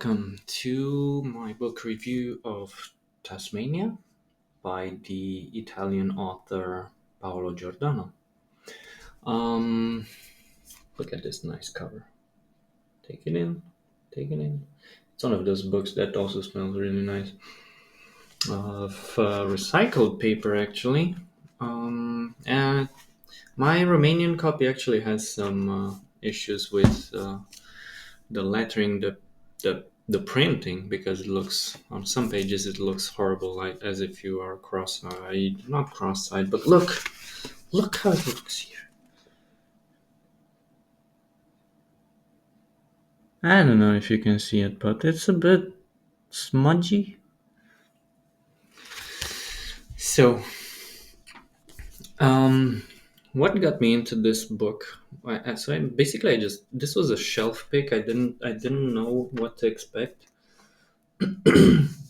welcome to my book review of Tasmania by the Italian author Paolo Giordano. Um, Look at this nice cover. Take it in, take it in. It's one of those books that also smells really nice. Of recycled paper, actually. And my Romanian copy actually has some issues with the lettering, the printing, because it looks on some pages it looks horrible, like as if you are cross-eyed, not cross-eyed, but look how it looks here. I don't know if you can see it, but it's a bit smudgy. So, what got me into this book? Basically, I just this was a shelf pick. I didn't know what to expect.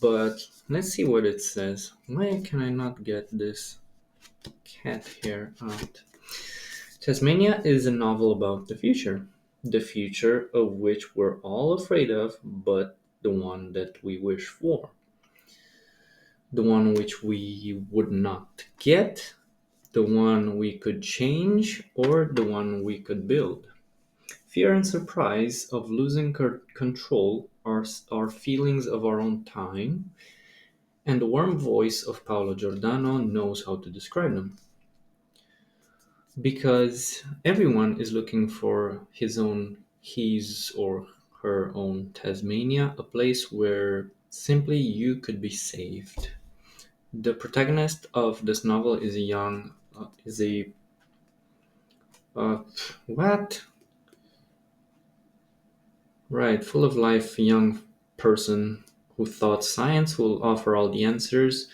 But let's see what it says. Why can I not get this cat hair out? Tasmania is a novel about the future of which we're all afraid of, but the one that we wish for, the one which we would not get, the one we could change, or the one we could build. Fear and surprise of losing control are feelings of our own time, and the warm voice of Paolo Giordano knows how to describe them. Because everyone is looking for his or her own Tasmania, a place where simply you could be saved. The protagonist of this novel is a young, is a, uh, what? Right, full of life young person who thought science will offer all the answers,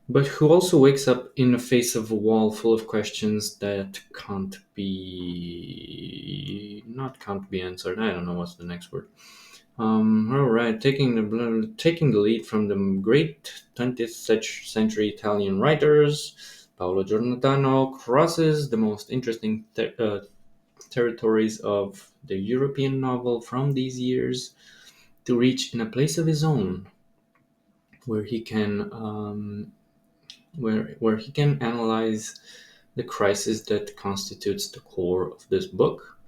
but who also wakes up in the face of a wall full of questions that can't be answered. I don't know what's the next word. All right, taking the lead from the great 20th century Italian writers, Paolo Giordano crosses the most interesting territories of the European novel from these years to reach in a place of his own, where he can where he can analyze the crisis that constitutes the core of this book,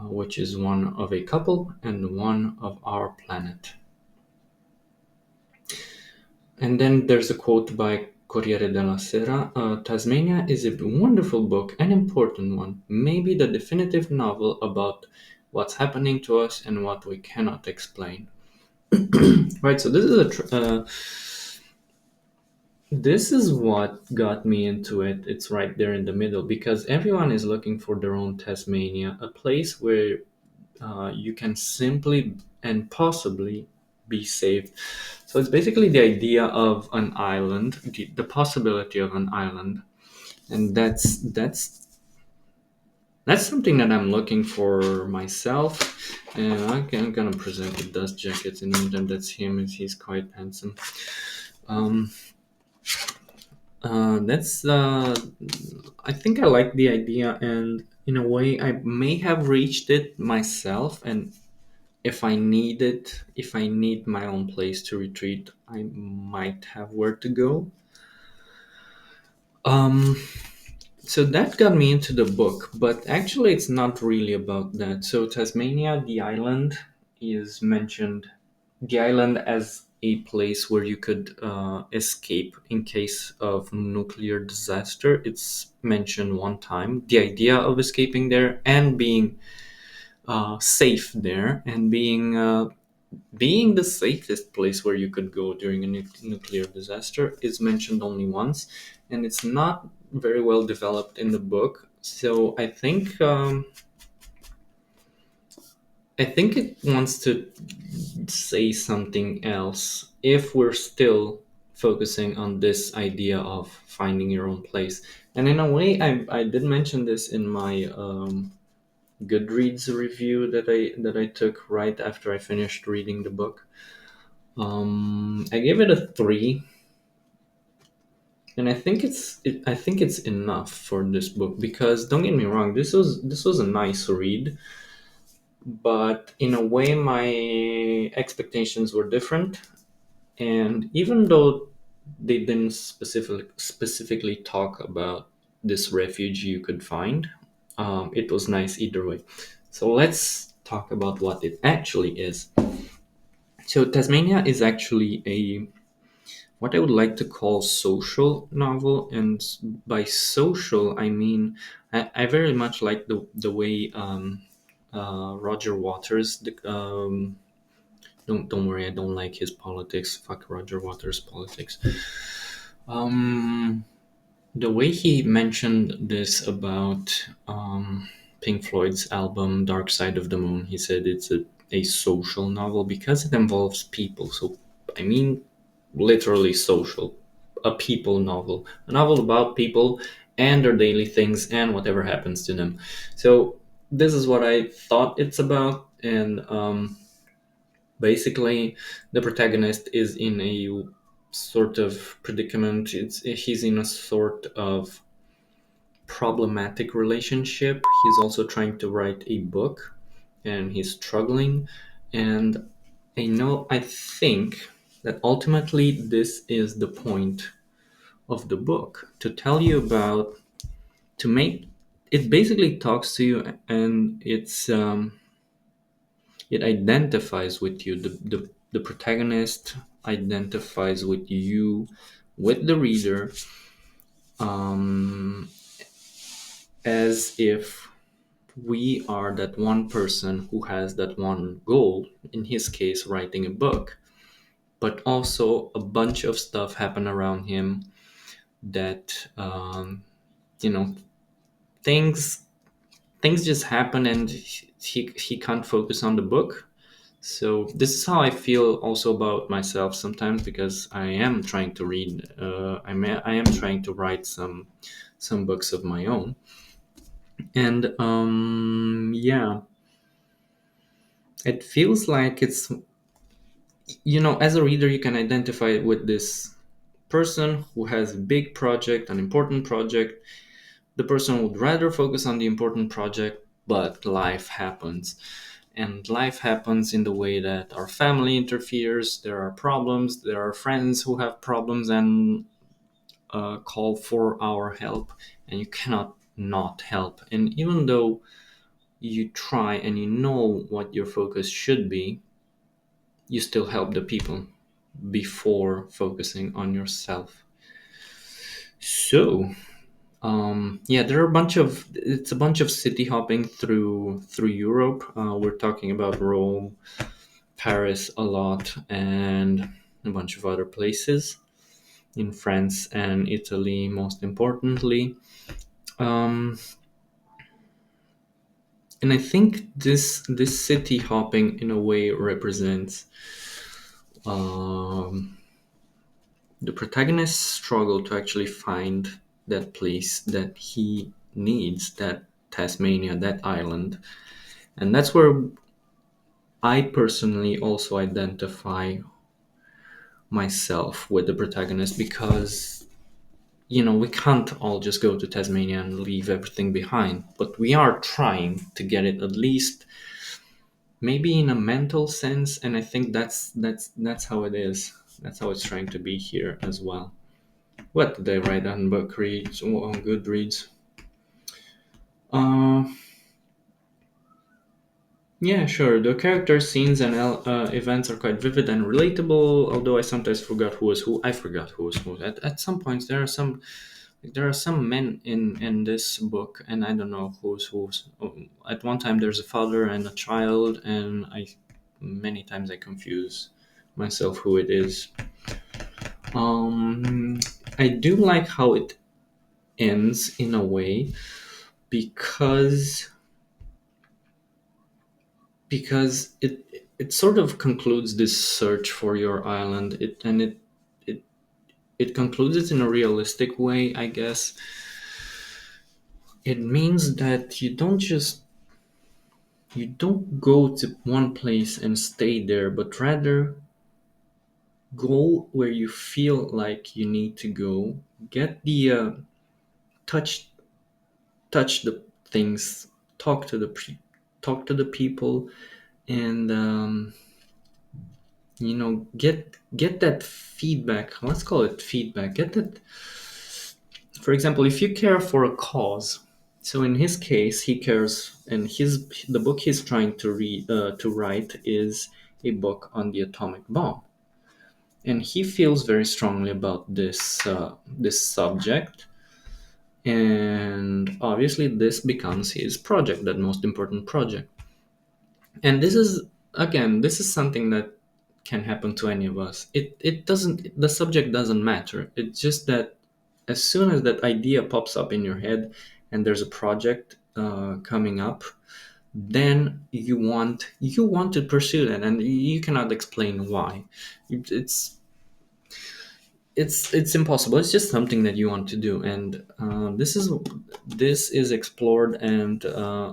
which is one of a couple and one of our planet. And then there's a quote by Corriere della Sera: Tasmania is a wonderful book, an important one, maybe the definitive novel about what's happening to us and what we cannot explain. Right, so this is what got me into it. It's right there in the middle, because everyone is looking for their own Tasmania, a place where you can simply and possibly be saved. So it's basically the idea of an island, the possibility of an island, and that's something that I'm looking for myself. And I'm gonna present the dust jackets in the meantime. That's him. He's quite handsome. Um, that's I think I like the idea, and in a way, I may have reached it myself. And if I need my own place to retreat, I might have where to go. Um, so that got me into the book, but actually, it's not really about that. So Tasmania, the island, is mentioned. The island as a place where you could escape in case of nuclear disaster. It's mentioned one time. The idea of escaping there and being safe there, and being the safest place where you could go during a nuclear disaster, is mentioned only once, and it's not very well developed in the book. So I think it wants to say something else if we're still focusing on this idea of finding your own place. And in a way, I did mention this in my Goodreads review that I took right after I finished reading the book. I gave it a 3, and I think it's enough for this book, because don't get me wrong, this was a nice read. but in a way, my expectations were different. And even though they didn't specifically talk about this refuge you could find, it was nice either way. So let's talk about what it actually is. So Tasmania is actually a what I would like to call social novel, and by social I mean I very much like the way Roger Waters. Don't worry, I don't like his politics. Fuck Roger Waters' politics. Um, the way he mentioned this about Pink Floyd's album Dark Side of the Moon, he said it's a social novel because it involves people. So, I mean, literally social. A people novel. A novel about people and their daily things and whatever happens to them. So, this is what I thought it's about. And basically, the protagonist is in a sort of predicament. He's in a sort of problematic relationship. He's also trying to write a book and he's struggling. And I think that ultimately this is the point of the book, to tell you about, to make it basically talks to you, and it identifies with you. The protagonist identifies with you, with the reader, um, as if we are that one person who has that one goal, in his case writing a book, but also a bunch of stuff happen around him that you know things things just happen, and he can't focus on the book. So this is how I feel also about myself sometimes, because I am trying to read, I am trying to write some books of my own. And yeah, it feels like it's, as a reader you can identify with this person who has a big project, an important project. The person would rather focus on the important project, but life happens. And life happens in the way that our family interferes, there are problems, there are friends who have problems and call for our help, and you cannot not help. And even though you try and you know what your focus should be, you still help the people before focusing on yourself. So, yeah, there are a bunch of city hopping through Europe. We're talking about Rome, Paris a lot, and a bunch of other places in France and Italy, most importantly. Um, and I think this city hopping in a way represents um, the protagonist's struggle to actually find that place that he needs, that Tasmania, that island. And that's where I personally also identify myself with the protagonist, because we can't all just go to Tasmania and leave everything behind, but we are trying to get it, at least maybe in a mental sense. And I think that's how it is. That's how it's trying to be here as well. What did I write on book reads, on Goodreads? Uh, yeah, sure. The characters, scenes, and events are quite vivid and relatable. Although I sometimes forgot who was who. I forgot who was who. At some points, there are some men in this book, and I don't know who's who's. At one time, there's a father and a child, and many times I confuse myself who it is. Um, I do like how it ends in a way, because it sort of concludes this search for your island. It it concludes it in a realistic way, I guess. It means that you don't go to one place and stay there, but rather go where you feel like you need to go. Get the touch touch the things, talk to the talk to the people, and get that feedback. Let's call it feedback. Get that. For example, if you care for a cause, so in his case, he cares, and the book he's trying to write is a book on the atomic bomb, and he feels very strongly about this subject, and obviously this becomes his project, that most important project. And this is something that can happen to any of us. It doesn't, the subject doesn't matter. It's just that as soon as that idea pops up in your head and there's a project coming up, then you want to pursue that, and you cannot explain why. It's it's impossible. It's just something that you want to do, and this is explored and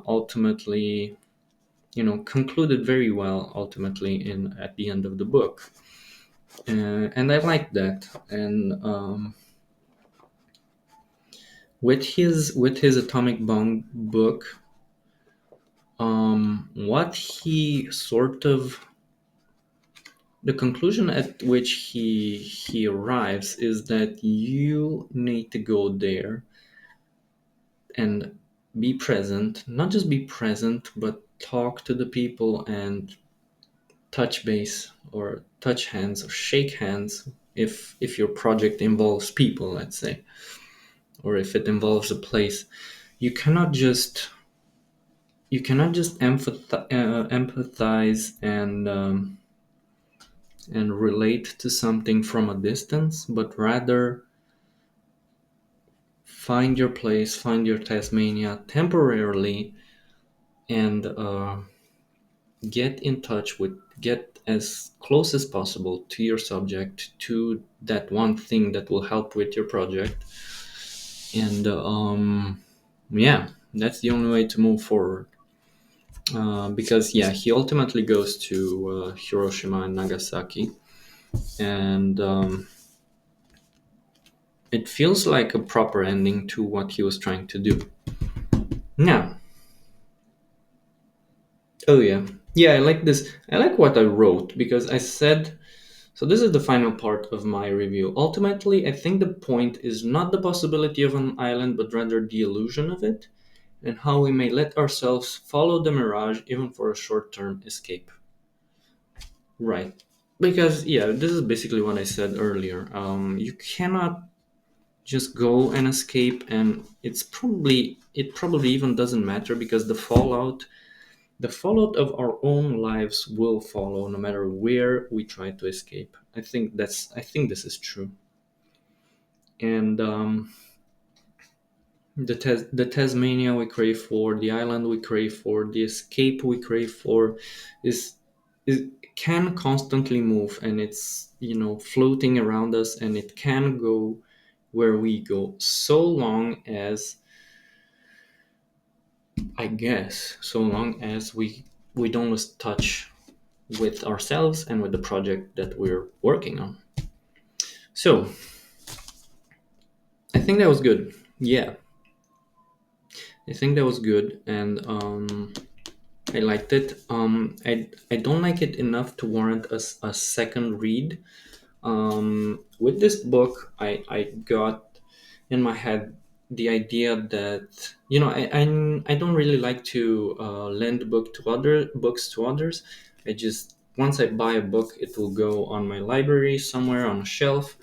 ultimately, concluded very well ultimately in at the end of the book. And I like that. And with his atomic bomb book, what he sort of the conclusion at which he arrives is that you need to go there and be present, not just be present, but talk to the people and touch base or touch hands or shake hands if your project involves people, let's say, or if it involves a place. You cannot just empathize and relate to something from a distance, but rather find your place, find your Tasmania temporarily, and get as close as possible to your subject, to that one thing that will help with your project. And yeah, that's the only way to move forward. Because yeah, he ultimately goes to Hiroshima and Nagasaki, and it feels like a proper ending to what he was trying to do. Now, oh yeah, yeah, I like this. I like what I wrote because I said. So this is the final part of my review. Ultimately, I think the point is not the possibility of an island, but rather the illusion of it, and how we may let ourselves follow the mirage even for a short-term escape. Right. Because yeah, this is basically what I said earlier. You cannot just go and escape, and it probably even doesn't matter because the fallout of our own lives will follow no matter where we try to escape. I think this is true. And the Tasmania we crave for, the island we crave for, the escape we crave for, is is can constantly move, and it's floating around us, and it can go where we go, so long as, I guess, so long as we don't lose touch with ourselves and with the project that we're working on. So I think that was good. Yeah, I think that was good, and I liked it. I don't like it enough to warrant a second read. With this book, I got in my head the idea that I don't really like to lend books to others. I just, once I buy a book, it will go on my library somewhere on a shelf.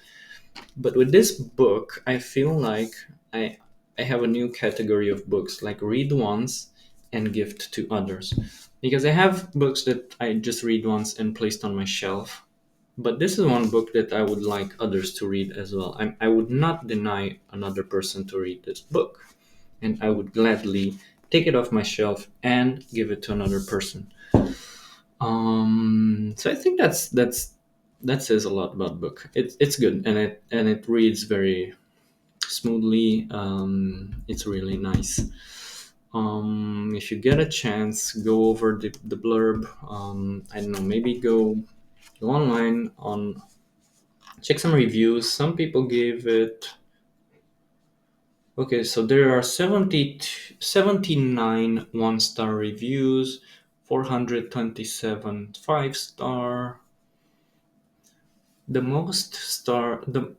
But with this book, I feel like I I have a new category of books, like read once and gift to others. Because I have books that I just read once and placed on my shelf, but this is one book that I would like others to read as well. I would not deny another person to read this book, and I would gladly take it off my shelf and give it to another person. So I think that says a lot about the book. It's good, and it reads very smoothly. It's really nice. If you get a chance, go over the blurb. I don't know, maybe go online on check some reviews. Some people gave it Okay, so there are 79 one-star reviews, 427 five-star. The most star, the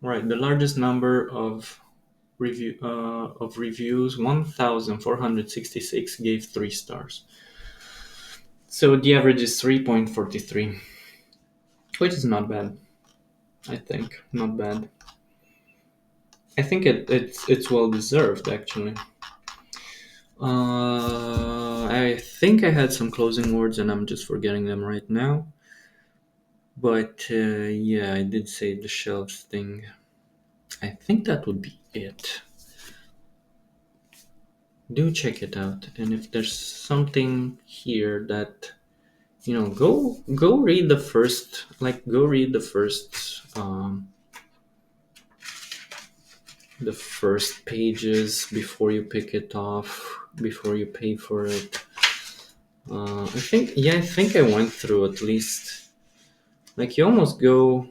right, the largest number of reviews, 1,466 gave 3 stars. So the average is 3.43, which is not bad. I think not bad. I think it's well deserved actually. I think I had some closing words and I'm just forgetting them right now. But yeah, I did say the shelves thing. I think that would be it. Do check it out, and if there's something here that go read the first, the first pages before you pick it off, before you pay for it. I think I went through at least, like, you almost go,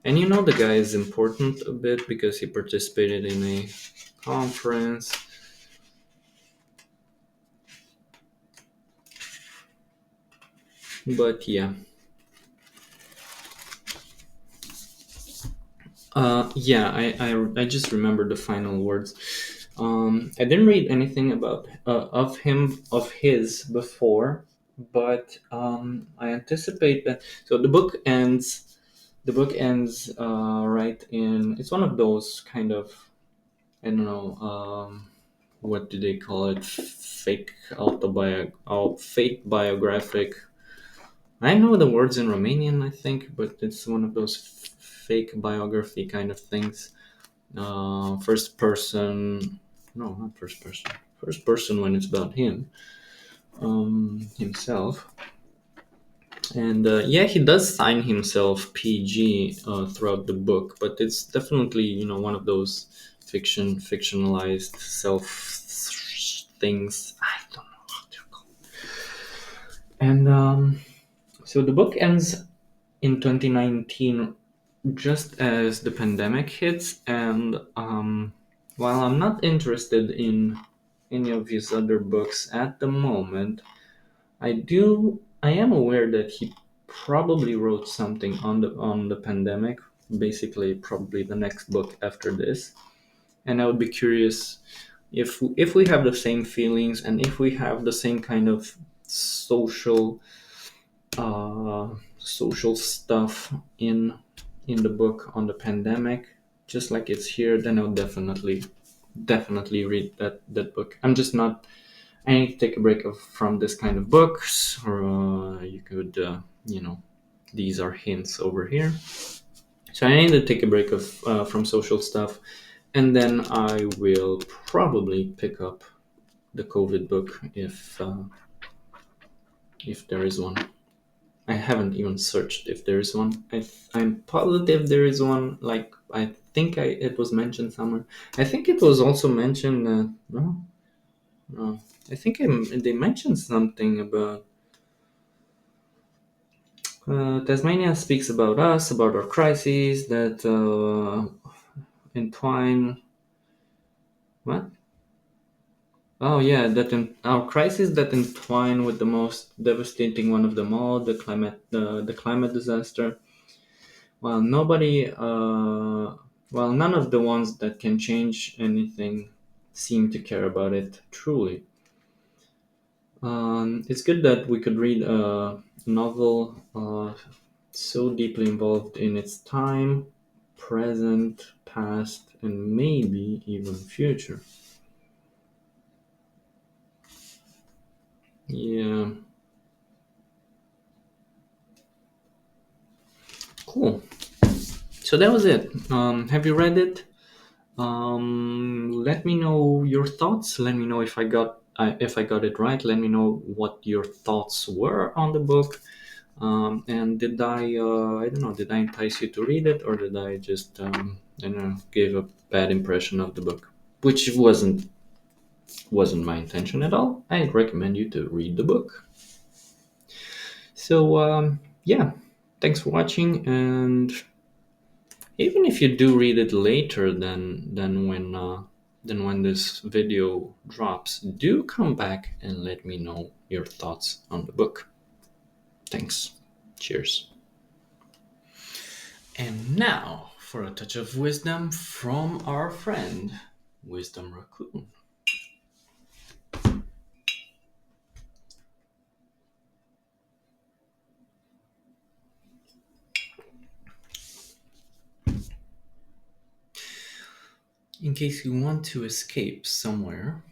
and the guy is important a bit because he participated in a conference. But yeah. Yeah, I just remembered the final words. I didn't read anything about of his before, but I anticipate that. So the book ends. The book ends right in. It's one of those kind of, I don't know. What do they call it? Fake biographic. I know the words in Romanian, I think, but it's one of those fake biography kind of things. First person, no, not first person. First person when it's about him, himself. And yeah, he does sign himself PG throughout the book, but it's definitely one of those fictionalized self things. I don't know what they're called. And so the book ends in 2019, just as the pandemic hits, and while I'm not interested in any of his other books at the moment, I am aware that he probably wrote something on the pandemic, basically probably the next book after this. And I would be curious if we have the same feelings and if we have the same kind of social social stuff in the book on the pandemic, just like it's here, then I'll definitely read that book. I'm just not. I need to take a break from this kind of books, or you could, these are hints over here. So I need to take a break from social stuff, and then I will probably pick up the COVID book if there is one. I haven't even searched if there is one. I'm positive there is one. Like, I think it was mentioned somewhere. I think it was also mentioned. No, no. I think they mentioned something about Tasmania speaks about us, about our crises that entwine. What? Oh yeah, our crises that entwine with the most devastating one of them all, the climate disaster. Well, none of the ones that can change anything seem to care about it truly. It's good that we could read a novel so deeply involved in its time, present, past, and maybe even future. Yeah, cool. So that was it. Have you read it? Let me know your thoughts. Let me know if I got it right. Let me know what your thoughts were on the book. And did I don't know, did I entice you to read it, or did I just I don't know, give a bad impression of the book, which wasn't my intention at all. I'd recommend you to read the book. So yeah, thanks for watching, and Even if you do read it later than when this video drops, do come back and let me know your thoughts on the book. Thanks. Cheers. And now for a touch of wisdom from our friend, Wisdom Raccoon. In case you want to escape somewhere,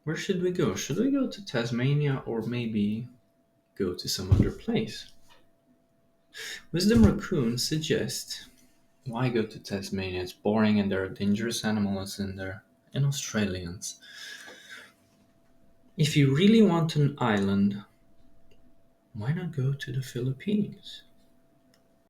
where should we go? Should we go to Tasmania or maybe go to some other place? Wisdom Raccoon suggests, why go to Tasmania? It's boring and there are dangerous animals in there and Australians. If you really want an island, why not go to the Philippines?